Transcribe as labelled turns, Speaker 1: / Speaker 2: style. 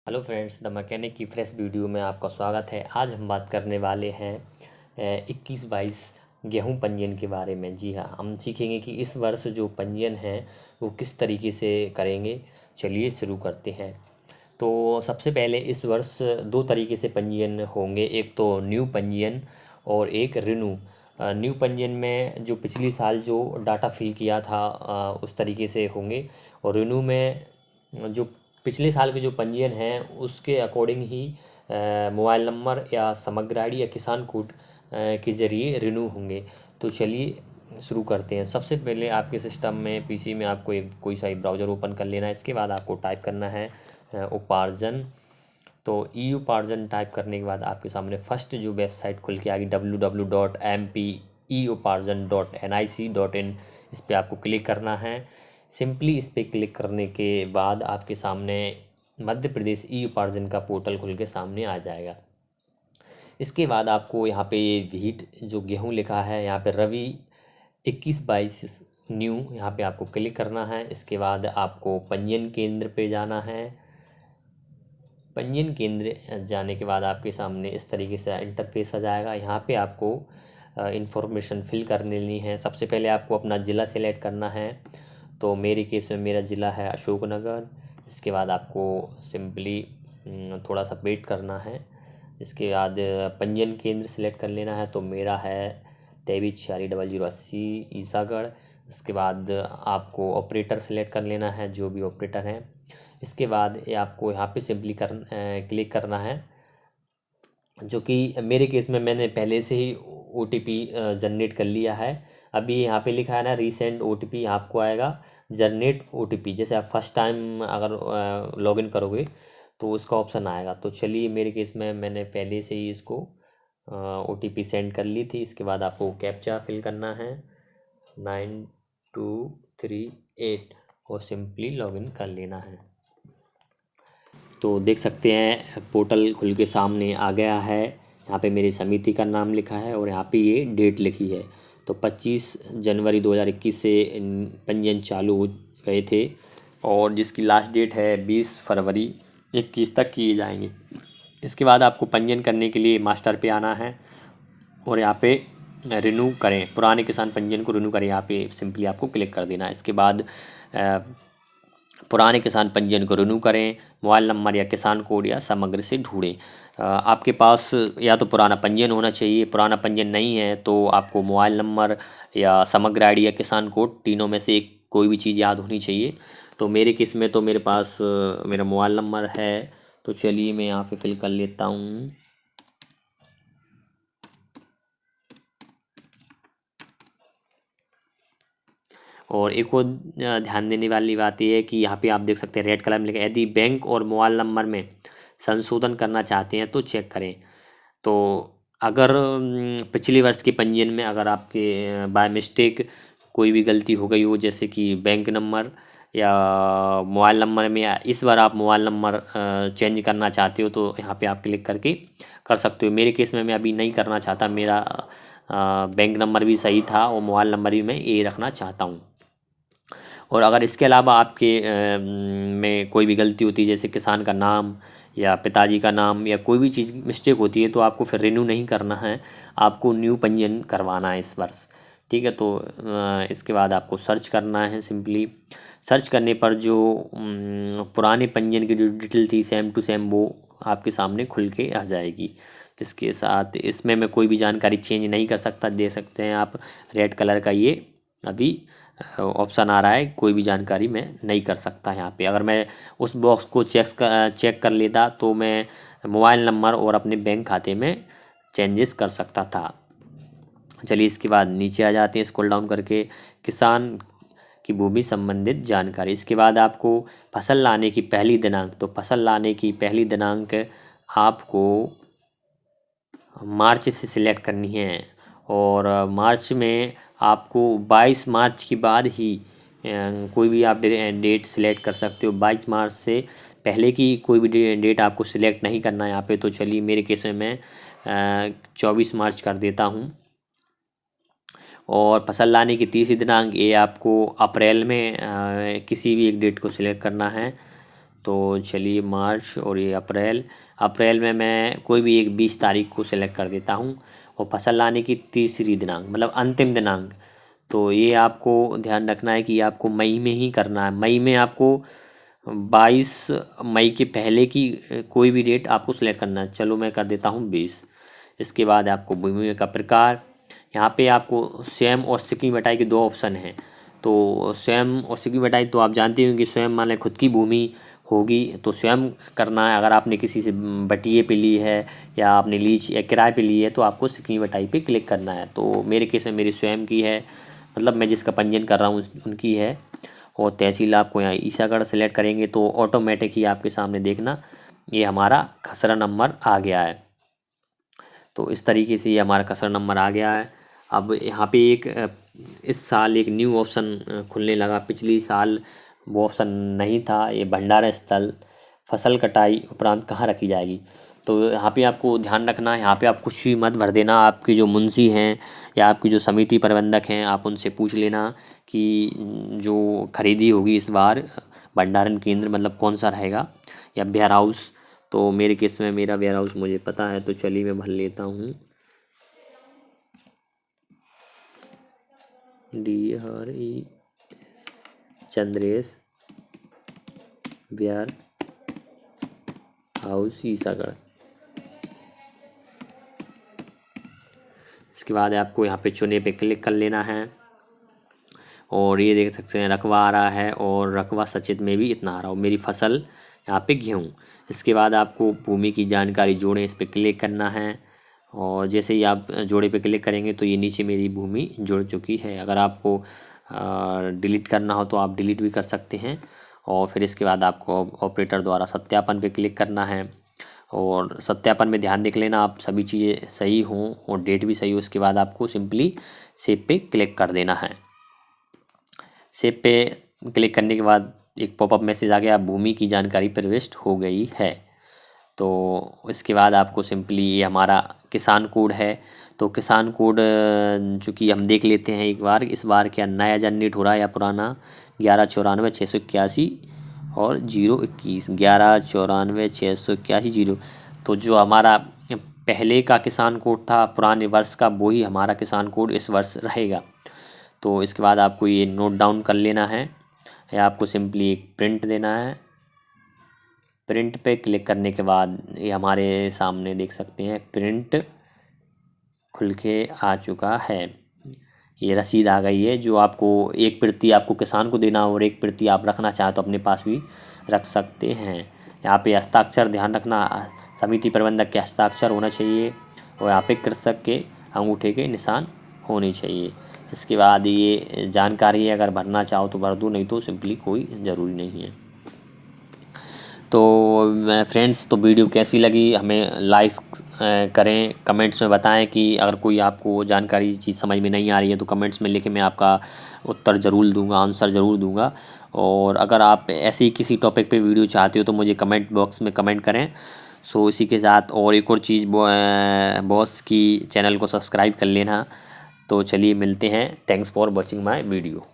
Speaker 1: Hello friends, the mechanic की fresh video में आपका स्वागत है। आज हम बात करने वाले हैं 21-22 गेहूं पंजीयन के बारे में। जी हाँ, हम सीखेंगे कि इस वर्ष जो पंजीयन है वो किस तरीके से करेंगे। चलिए शुरू करते हैं। तो सबसे पहले इस वर्ष दो तरीके से पंजीयन होंगे, एक तो न्यू पंजीयन और एक रिन्यू। न्यू पंजीयन में जो पिछली साल जो डाटा फिल किया था उस तरीके से होंगे, और रिन्यू में जो पिछले साल के जो पंजीयन हैं उसके अकॉर्डिंग ही मोबाइल नंबर या समग्र आईडी या किसान कोड के ज़रिए रिन्यू होंगे। तो चलिए शुरू करते हैं। सबसे पहले आपके सिस्टम में पीसी में आपको एक कोई सा ब्राउज़र ओपन कर लेना है। इसके बाद आपको टाइप करना है उपार्जन। तो ई उपार्जन टाइप करने के बाद आपके सामने फर्स्ट जो वेबसाइट खुल के आएगी www.mpe-uparjan.nic.in, इस पर आपको क्लिक करना है। सिंपली इस पर क्लिक करने के बाद आपके सामने मध्य प्रदेश ई उपार्जन का पोर्टल खुल के सामने आ जाएगा। इसके बाद आपको यहाँ पे ये व्हीट जो गेहूँ लिखा है, यहाँ पे रवि 21-22 न्यू, यहाँ पे आपको क्लिक करना है। इसके बाद आपको पंजीयन केंद्र पे जाना है। पंजीयन केंद्र जाने के बाद आपके सामने इस तरीके से इंटरफेस आ जाएगा। यहाँ पे आपको इन्फॉर्मेशन फिल कर लेनी है। सबसे पहले आपको अपना ज़िला सेलेक्ट करना है। तो मेरे केस में मेरा ज़िला है अशोकनगर। इसके बाद आपको सिंपली थोड़ा सा वेट करना है। इसके बाद पंजीयन केंद्र सेलेक्ट कर लेना है। तो मेरा है 23460080 ईसागढ़। इसके बाद आपको ऑपरेटर सेलेक्ट कर लेना है, जो भी ऑपरेटर हैं। इसके बाद ये आपको यहाँ पे सिंपली क्लिक करना है, जो कि मेरे केस में मैंने पहले से ही OTP जनरेट कर लिया है। अभी यहाँ पे लिखा है ना रीसेंट OTP, आपको आएगा जनरेट OTP। जैसे आप फर्स्ट टाइम अगर लॉगिन करोगे तो उसका ऑप्शन आएगा। तो चलिए, मेरे केस में मैंने पहले से ही इसको OTP सेंड कर ली थी। इसके बाद आपको कैप्चा फिल करना है 9238 और सिंपली लॉगिन कर लेना है। तो देख सकते हैं पोर्टल खुल के सामने आ गया है। यहाँ पे मेरी समिति का नाम लिखा है और यहाँ पे ये डेट लिखी है। तो 25 जनवरी 2021 से पंजीयन चालू हो गए थे, और जिसकी लास्ट डेट है 20 फरवरी 21 तक किए जाएंगे। इसके बाद आपको पंजीयन करने के लिए मास्टर पे आना है और यहाँ पे रिन्यू करें, पुराने किसान पंजीयन को रिन्यू करें, यहाँ पे सिंपली आपको क्लिक कर देना है। इसके बाद पुराने किसान पंजीयन को रिन्यू करें, मोबाइल नंबर या किसान कोड या समग्र से ढूंढें। आपके पास या तो पुराना पंजीयन होना चाहिए, पुराना पंजीयन नहीं है तो आपको मोबाइल नंबर या समग्र आईडी या किसान कोड, तीनों में से एक कोई भी चीज़ याद होनी चाहिए। तो मेरे केस में तो मेरे पास मेरा मोबाइल नंबर है। तो चलिए मैं यहाँ पे फिल कर लेता हूँ। और एक और ध्यान देने वाली बात यह है कि यहाँ पे आप देख सकते हैं रेड कलर में लिखा है, यदि बैंक और मोबाइल नंबर में संशोधन करना चाहते हैं तो चेक करें। तो अगर पिछले वर्ष के पंजीयन में अगर आपके बाय मिस्टेक कोई भी गलती हो गई हो, जैसे कि बैंक नंबर या मोबाइल नंबर में, या इस बार आप मोबाइल नंबर चेंज करना चाहते हो, तो यहाँ पे आप क्लिक करके कर सकते हो। मेरे केस में मैं अभी नहीं करना चाहता, मेरा बैंक नंबर भी सही था और मोबाइल नंबर भी मैं ये रखना चाहता हूँ। और अगर इसके अलावा आपके में कोई भी गलती होती है, जैसे किसान का नाम या पिताजी का नाम या कोई भी चीज़ मिस्टेक होती है, तो आपको फिर रिन्यू नहीं करना है, आपको न्यू पंजीयन करवाना है इस वर्ष। ठीक है। तो इसके बाद आपको सर्च करना है। सिंपली सर्च करने पर जो पुराने पंजीयन की जो डिटेल थी सेम टू सेम वो आपके सामने खुल के आ जाएगी। इसके साथ इसमें मैं कोई भी जानकारी चेंज नहीं कर सकता। दे सकते हैं आप रेड कलर का ये अभी ऑप्शन आ रहा है, कोई भी जानकारी मैं नहीं कर सकता। यहाँ पे अगर मैं उस बॉक्स को चेक कर लेता तो मैं मोबाइल नंबर और अपने बैंक खाते में चेंजेस कर सकता था। चलिए इसके बाद नीचे आ जाते हैं स्क्रॉल डाउन करके, किसान की भूमि संबंधित जानकारी। इसके बाद आपको फसल लाने की पहली दिनांक, तो फसल लाने की पहली दिनांक आपको मार्च से सिलेक्ट करनी है। और मार्च में आपको 22 मार्च के बाद ही कोई भी आप डेट सिलेक्ट कर सकते हो। 22 मार्च से पहले की कोई भी डेट आपको सिलेक्ट नहीं करना है यहाँ पे। तो चलिए मेरे केस में मैं 24 मार्च कर देता हूँ। और फसल लाने की तीसरी दिनांक ये आपको अप्रैल में किसी भी एक डेट को सिलेक्ट करना है। तो चलिए मार्च और ये अप्रैल। अप्रैल में मैं कोई भी एक 20 तारीख को सिलेक्ट कर देता हूँ और फसल लाने की तीसरी दिनांक मतलब अंतिम दिनांक। तो ये आपको ध्यान रखना है कि आपको मई में ही करना है। मई में आपको 22 मई के पहले की कोई भी डेट आपको सिलेक्ट करना है। चलो मैं कर देता हूँ 20। इसके बाद आपको भूमि का प्रकार, यहाँ पे आपको स्वयं और सिक्की बटाई के दो ऑप्शन हैं। तो स्वयं और सिक्की बटाई तो आप जानते हो कि स्वयं मान लें खुद की भूमि होगी तो स्वयं करना है। अगर आपने किसी से बटिए पे ली है या आपने लीज या किराए पे ली है तो आपको सिक्की बटाई पे क्लिक करना है। तो मेरे केस में मेरी स्वयं की है, मतलब मैं जिसका पंजीयन कर रहा हूँ उनकी है। और तहसील आपको यहाँ ईसागढ़ सेलेक्ट करेंगे तो ऑटोमेटिक ही आपके सामने देखना ये हमारा खसरा नंबर आ गया है। तो इस तरीके से ये हमारा खसरा नंबर आ गया है। अब यहाँ पे एक इस साल एक न्यू ऑप्शन खुलने लगा। पिछली साल वो ऑप्शन नहीं था। ये भंडारण स्थल फसल कटाई उपरांत कहाँ रखी जाएगी। तो यहाँ पे आपको ध्यान रखना है, यहाँ पे आप कुछ भी मत भर देना। आपके जो मुंशी हैं या आपकी जो समिति प्रबंधक हैं आप उनसे पूछ लेना कि जो खरीदी होगी इस बार भंडारण केंद्र मतलब कौन सा रहेगा या वेयर हाउस। तो मेरे केस में मेरा वेयर हाउस मुझे पता है, तो चलिए मैं भर लेता हूँ DRE Chandresh warehouse Isagarh. इसके बाद आपको यहाँ पे चुने पे क्लिक कर लेना है और ये देख सकते हैं रकबा आ रहा है और रकबा सचित में भी इतना आ रहा हो। मेरी फसल यहाँ पे गेहूँ। इसके बाद आपको भूमि की जानकारी जोड़ें इस पर क्लिक करना है और जैसे ही आप जोड़े पे क्लिक करेंगे तो ये नीचे मेरी भूमि जुड़ चुकी है। अगर आपको डिलीट करना हो तो आप डिलीट भी कर सकते हैं। और फिर इसके बाद आपको ऑपरेटर द्वारा सत्यापन पे क्लिक करना है और सत्यापन में ध्यान देख लेना आप सभी चीज़ें सही हों और डेट भी सही हो। उसके बाद आपको सिंपली सेव पे क्लिक कर देना है। सेव पे क्लिक करने के बाद एक पॉपअप मैसेज आ गया, भूमि की जानकारी प्रविष्ट हो गई है। तो इसके बाद आपको सिंपली ये हमारा किसान कोड है। तो किसान कोड चूँकि हम देख लेते हैं एक बार, इस बार क्या नया जनरेट हो रहा है या पुराना। 1194 681 और 021 1194 681 0। तो जो हमारा पहले का किसान कोड था पुराने वर्ष का वही हमारा किसान कोड इस वर्ष रहेगा। तो इसके बाद आपको ये नोट डाउन कर लेना है या आपको सिंपली एक प्रिंट देना है। प्रिंट पे क्लिक करने के बाद ये हमारे सामने देख सकते हैं प्रिंट खुल के आ चुका है। ये रसीद आ गई है जो आपको एक प्रति आपको किसान को देना और एक प्रति आप रखना चाहे तो अपने पास भी रख सकते हैं। यहाँ पे हस्ताक्षर ध्यान रखना, समिति प्रबंधक के हस्ताक्षर होना चाहिए और यहाँ पे कृषक के अंगूठे के निशान होने चाहिए। इसके बाद ये जानकारी अगर भरना चाहो तो भर दो, नहीं तो सिंपली कोई ज़रूरी नहीं है। तो फ्रेंड्स तो वीडियो कैसी लगी हमें लाइक करें, कमेंट्स में बताएं कि अगर कोई आपको जानकारी चीज़ समझ में नहीं आ रही है तो कमेंट्स में लिखें, मैं आपका उत्तर ज़रूर दूंगा, आंसर ज़रूर दूंगा। और अगर आप ऐसे ही किसी टॉपिक पे वीडियो चाहते हो तो मुझे कमेंट बॉक्स में कमेंट करें। सो इसी के साथ और एक और चीज़ बॉस की चैनल को सब्सक्राइब कर लेना। तो चलिए मिलते हैं। Thanks for watching my video.